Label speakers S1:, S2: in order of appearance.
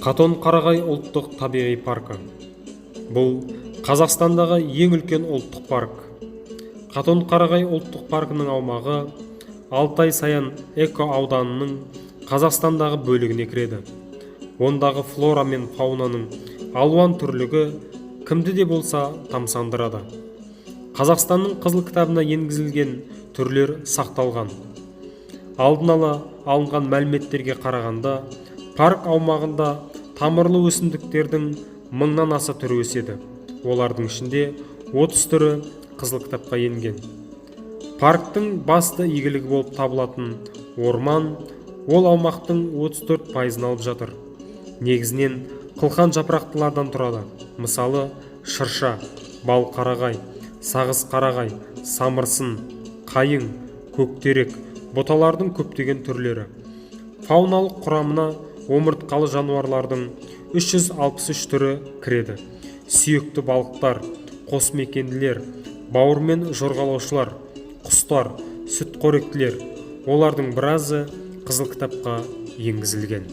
S1: Қатон-Қарағай ұлттық табиғи паркі. Бұл Қазақстандағы ең үлкен ұлттық парк. Қатон-Қарағай ұлттық паркының аумағы Алтай-Саян эко-ауданының Қазақстандағы бөлігіне кіреді. Ондағы флора мен фаунаның алуан түрлігі кімді де болса тамсандырады. Қазақстанның қызыл кітабына енгізілген түрлер сақталған. Алдын ала алынған мәліметтерге қарағанда, парк аумағында тамырлы өсімдіктердің 1000-нан аса түрі өседі. Олардың ішінде 30 түрі қызыл кітапқа енген. Парктың басты игілігі болып табылатын орман, ол аумақтың 34% алып жатыр. Негізінен қылқан жапырақтылардан тұрады. Мысалы, шырша, бал-қарағай, сағыз қарағай, самырсын, қайың, көктерек, боталардың көптеген түрлері. Фауналық құрамына омыртқалы жануарлардың 363 түрі кіреді. Сүйекті балықтар, қосмекенділер, бауырмен жорғалаушылар, құстар, сүтқоректілер, олардың біразы қызыл кітапқа енгізілген.